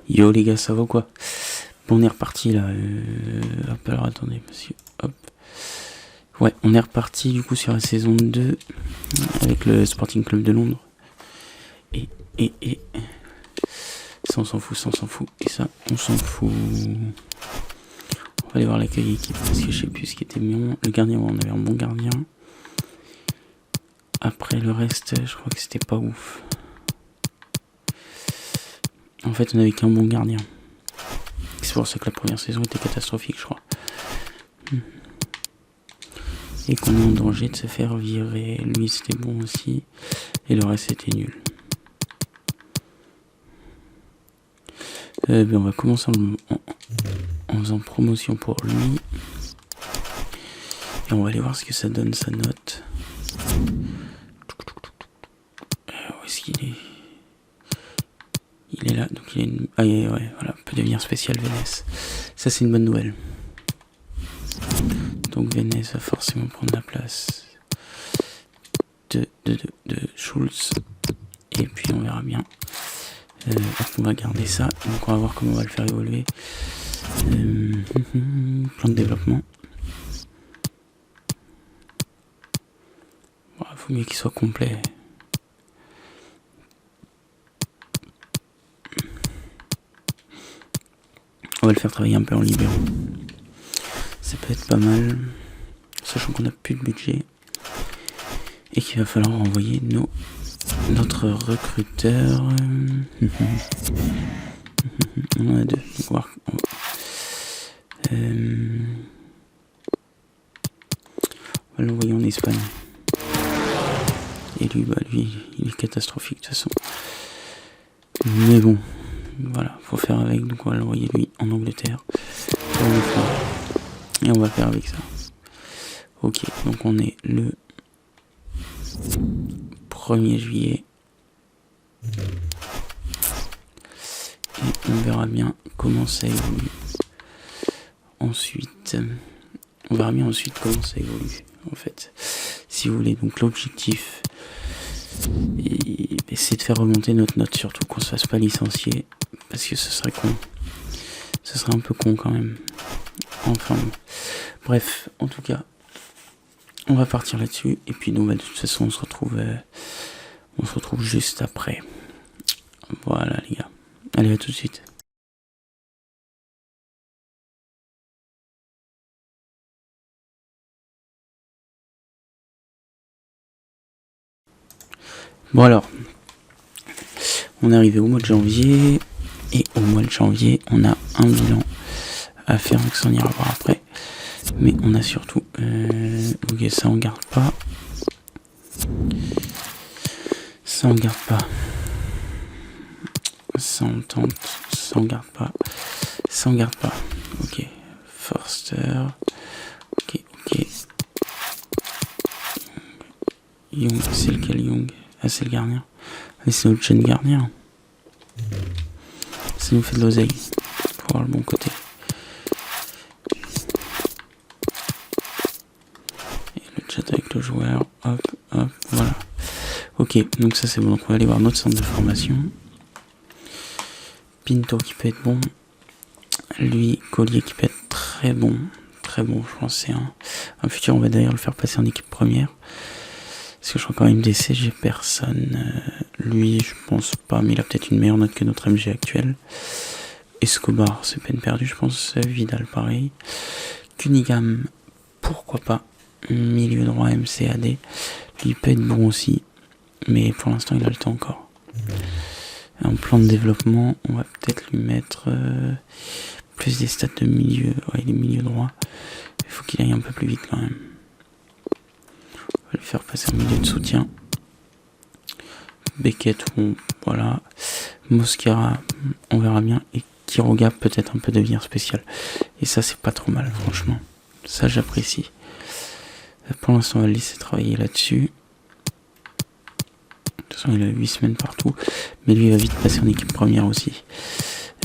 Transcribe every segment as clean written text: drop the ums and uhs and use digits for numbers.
Yo les gars, ça va quoi? Bon, on est reparti là. Hop, alors attendez, monsieur. Hop. Ouais, on est reparti du coup sur la saison 2 avec le Sporting Club de Londres. Et. Ça, on s'en fout, ça, on s'en fout. Et ça, on s'en fout. On va aller voir l'accueil équipe parce que je sais plus ce qui était mieux. Le gardien, on avait un bon gardien. Après le reste, je crois que c'était pas ouf. En fait, on avait qu'un bon gardien. C'est pour ça que la première saison était catastrophique, je crois. Et qu'on est en danger de se faire virer. Lui, c'était bon aussi. Et le reste, c'était nul. On va commencer en faisant promotion pour lui. Et on va aller voir ce que ça donne, sa note. Où est-ce qu'il est? Il est là, donc il est une... Ah ouais, voilà, peut devenir spécial Vénès. Ça, c'est une bonne nouvelle. Donc Vénès va forcément prendre la place de Schulz. Et puis on verra bien. On va garder ça. Donc on va voir comment on va le faire évoluer. Plan de développement. Il faut mieux qu'il soit complet. On va le faire travailler un peu en libéraux. Ça peut être pas mal. Sachant qu'on n'a plus de budget. Et qu'il va falloir envoyer notre recruteur. On en a deux. Donc on va l'envoyer en Espagne. Et lui, il est catastrophique de toute façon. Mais bon, voilà, faut faire avec. Donc on va l'envoyer lui en Angleterre. Et on va faire avec ça. Ok, donc on est le 1er juillet. Et on verra bien comment ça évolue. Ensuite, on verra bien ensuite comment ça évolue, en fait. Si vous voulez, donc l'objectif, c'est de faire remonter notre note, surtout qu'on se fasse pas licencier, parce que ce serait con. Ce serait un peu con quand même. Enfin, bref, en tout cas, on va partir là-dessus, et puis donc, de toute façon, on se retrouve juste après. Voilà les gars. Allez, à tout de suite. Bon alors, on est arrivé au mois de janvier, et au mois de janvier, on a un bilan à faire, donc ça on ira voir après. Mais on a surtout... ok, ça on garde pas. Ça on garde pas. Ça on tente. Ça on garde pas. Ça on garde pas. Ok. Forster. Ok. Young, c'est lequel Young? Ah, c'est le gardien. Ah, c'est notre jeune gardien. Ça nous fait de l'oseille. Pour voir le bon côté. Et le chat avec le joueur. Hop, voilà. Ok, donc ça c'est bon. Donc on va aller voir notre centre de formation. Pinto qui peut être bon. Lui, Collier qui peut être très bon. Très bon, je pense c'est un futur. On va d'ailleurs le faire passer en équipe première. Parce que je crois quand même MDC, j'ai personne. Lui, je pense pas, mais il a peut-être une meilleure note que notre MG actuel. Escobar, c'est peine perdue, je pense. Vidal, pareil. Cunningham, pourquoi pas. Milieu droit MCAD. Lui, il peut être bon aussi. Mais pour l'instant, il a le temps encore. En plan de développement, on va peut-être lui mettre plus des stats de milieu. Ouais, il est milieu droit. Il faut qu'il aille un peu plus vite quand même. On va le faire passer en milieu de soutien. Beckett, bon, voilà. Mosquera, on verra bien. Et Quiroga peut-être un peu devenir spécial. Et ça, c'est pas trop mal, franchement. Ça, j'apprécie. Pour l'instant, on va le laisser travailler là-dessus. De toute façon, il a 8 semaines partout. Mais lui, il va vite passer en équipe première aussi.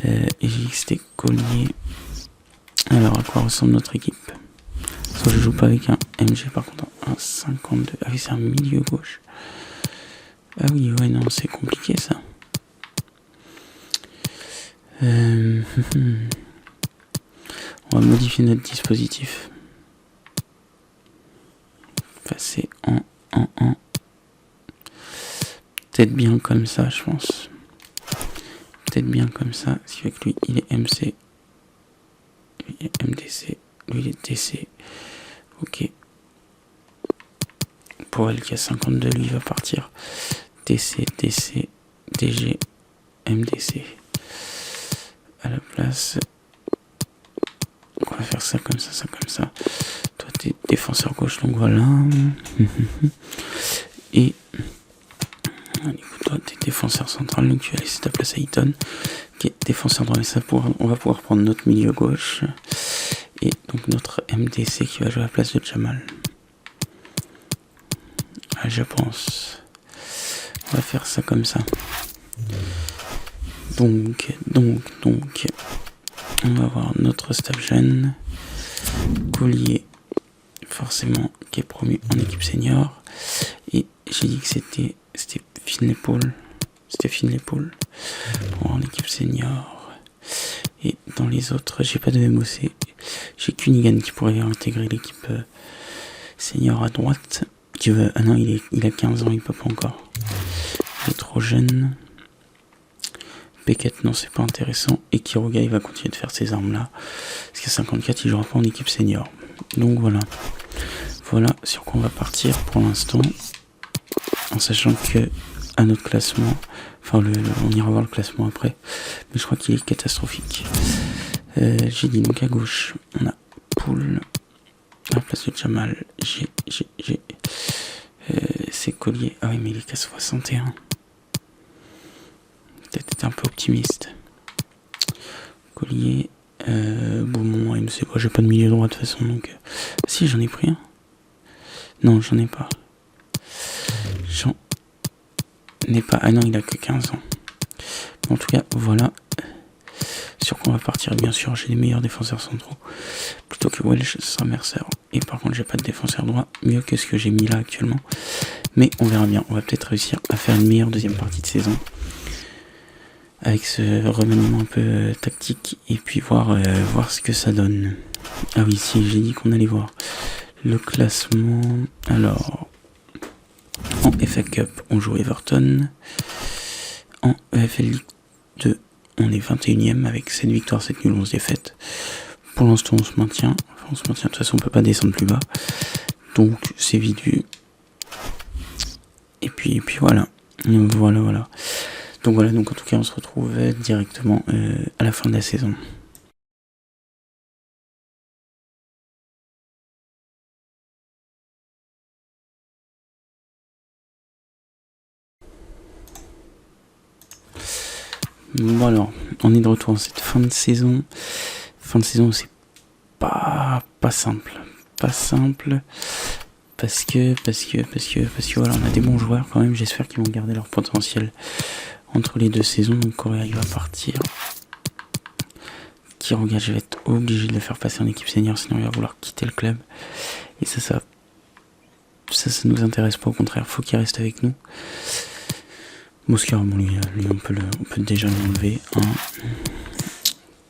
Et JXT Collier. Alors, à quoi ressemble notre équipe? Soit je joue pas avec un MG, par contre, un 52. Ah oui, c'est un milieu gauche. Ah oui, ouais, non, c'est compliqué ça. On va modifier notre dispositif. Passer en. Peut-être bien comme ça, je pense. Peut-être bien comme ça. Ce qui fait que lui, il est MC. Lui, il est MDC. Lui, il est DC. Ok. Pour elle qui a 52, lui, il va partir. DC, DC, DG, MDC. À la place. On va faire ça comme ça, ça comme ça. Toi, t'es défenseur gauche, donc voilà. Et du coup, toi, t'es défenseur central, donc tu vas laisser ta place à Eaton, qui est défenseur droit. On va pouvoir prendre notre milieu gauche. Et donc notre MDC qui va jouer à la place de Jamal. Ah, je pense. On va faire ça comme ça. Donc, on va voir notre staff jeune. Collier, forcément, qui est promu en équipe senior. Et j'ai dit que c'était Finlay Paul. C'était Finlay Paul en équipe senior. Et dans les autres, j'ai pas de MOC. J'ai Cunningham qui pourrait intégrer l'équipe senior à droite. Qui veut... Ah non, il a 15 ans, il peut pas encore. Il est trop jeune. Beckett, non, c'est pas intéressant. Et Kiroga, il va continuer de faire ces armes-là. Parce qu'à 54, il jouera pas en équipe senior. Donc voilà. Voilà sur quoi on va partir pour l'instant. En sachant que à notre classement, enfin on ira voir le classement après. Mais je crois qu'il est catastrophique. J'ai dit donc à gauche, on a Poul. À la place de Jamal, c'est Collier. Ah oui, mais il est qu'à 61. Peut-être été un peu optimiste. Collier, Beaumont, MC. Bon, j'ai pas de milieu droit de toute façon, donc. Si, j'en ai pris un. Non, j'en ai pas. J'en ai pas. Ah non, il a que 15 ans. En tout cas, voilà. Sur quoi on va partir. Bien sûr, j'ai les meilleurs défenseurs centraux. Plutôt que Welsh, ce sera Mercer. Et par contre, j'ai pas de défenseur droit. Mieux que ce que j'ai mis là actuellement. Mais on verra bien. On va peut-être réussir à faire une meilleure deuxième partie de saison. Avec ce remaniement un peu tactique. Et puis voir ce que ça donne. Ah oui, si, j'ai dit qu'on allait voir le classement. Alors, en FA Cup, on joue Everton. En EFL League 2, on est 21ème avec 7 victoires, 7 nuls, 11 défaites. Pour l'instant, on se maintient. Enfin, on se maintient. De toute façon, on peut pas descendre plus bas. Donc, c'est vite vu. Et puis voilà. Voilà. Donc voilà, donc en tout cas, on se retrouve directement à la fin de la saison. Bon alors, on est de retour en cette fin de saison. Fin de saison, c'est pas simple. Pas simple. Parce que voilà, on a des bons joueurs quand même. J'espère qu'ils vont garder leur potentiel entre les deux saisons. Donc Correa, il va partir. Quiroga, je vais être obligé de le faire passer en équipe senior, sinon il va vouloir quitter le club. Et ça nous intéresse pas, au contraire, faut qu'il reste avec nous. Moscar, bon, lui on peut déjà l'enlever.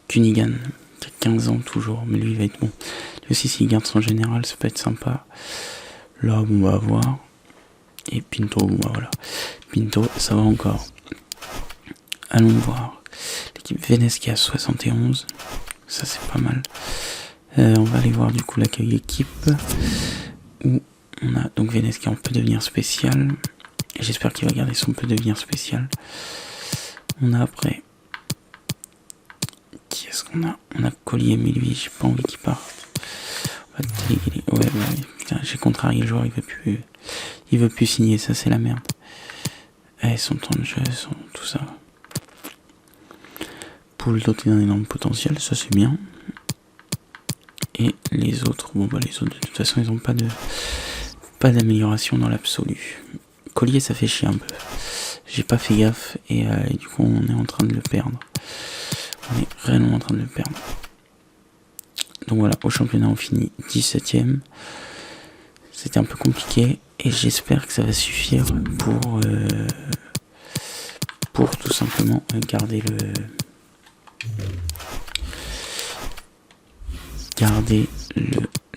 Cunningham, qui a 15 ans toujours, mais lui il va être bon. Lui aussi, s'il garde son général, ça peut être sympa. Là, bon, on va voir. Et Pinto, bon, bah, voilà. Pinto, ça va encore. Allons voir. L'équipe Venez qui a 71. Ça, c'est pas mal. On va aller voir du coup l'accueil équipe. Où on a donc Venez qui en peut devenir spécial. Et j'espère qu'il va garder son peut devenir spécial. On a après. Qui est-ce qu'on a? On a Collier, mais lui, j'ai pas envie qu'il parte. On va déléguer. Ouais, putain, j'ai contrarié le joueur, il veut plus signer, ça c'est la merde. Son temps de jeu, tout ça. Poul doté d'un énorme potentiel, ça c'est bien. Et les autres, bon bah les autres de toute façon ils ont pas d'amélioration dans l'absolu. Collier, ça fait chier un peu. J'ai pas fait gaffe et du coup on est en train de le perdre. On est réellement en train de le perdre. Donc voilà, au championnat on finit 17ème. C'était un peu compliqué et j'espère que ça va suffire pour tout simplement garder garder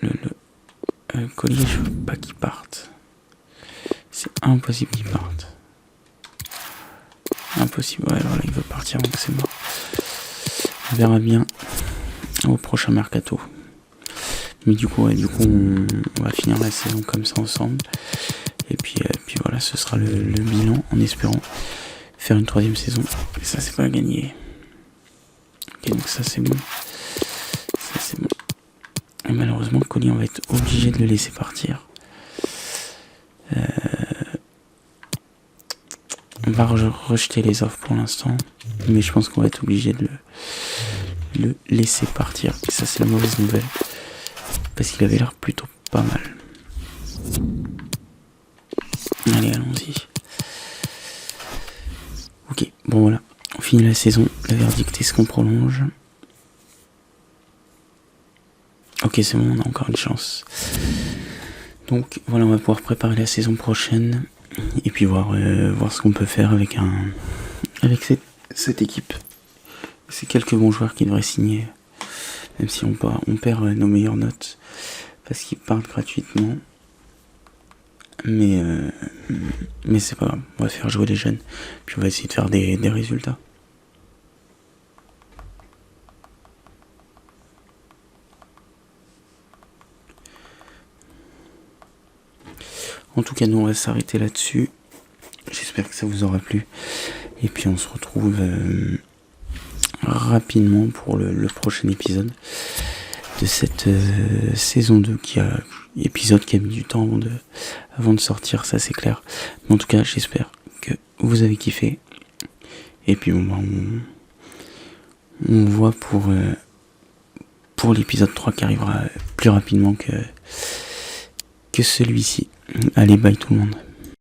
le collier. Je veux pas qu'il parte. C'est impossible qu'il parte. Impossible. Ouais, alors là, il veut partir, donc c'est mort. On verra bien au prochain mercato. Mais du coup, on va finir la saison comme ça ensemble. Et puis voilà, ce sera le bilan, en espérant faire une 3e saison. Et ça, c'est pas gagné. Ok, donc ça, c'est bon. Ça, c'est bon. Et malheureusement, Collier, on va être obligé de le laisser partir. On va rejeter les offres pour l'instant. Mais je pense qu'on va être obligé de le laisser partir. Et ça, c'est la mauvaise nouvelle. Parce qu'il avait l'air plutôt pas mal. Allez, allons-y. Ok, bon voilà. On finit la saison. Le verdict, est-ce qu'on prolonge? Ok, c'est bon, on a encore une chance. Donc voilà, on va pouvoir préparer la saison prochaine. Et puis voir ce qu'on peut faire avec cette équipe. C'est quelques bons joueurs qui devraient signer. Même si on perd nos meilleures notes. Parce qu'ils partent gratuitement. Mais c'est pas grave. On va faire jouer les jeunes. Puis on va essayer de faire des résultats. En tout cas, nous on va s'arrêter là-dessus. J'espère que ça vous aura plu. Et puis on se retrouve rapidement pour le prochain épisode de cette saison 2 épisode qui a mis du temps avant de sortir, ça c'est clair. Mais en tout cas, j'espère que vous avez kiffé. Et puis on voit pour l'épisode 3 qui arrivera plus rapidement que celui-ci. Allez, bye tout le monde.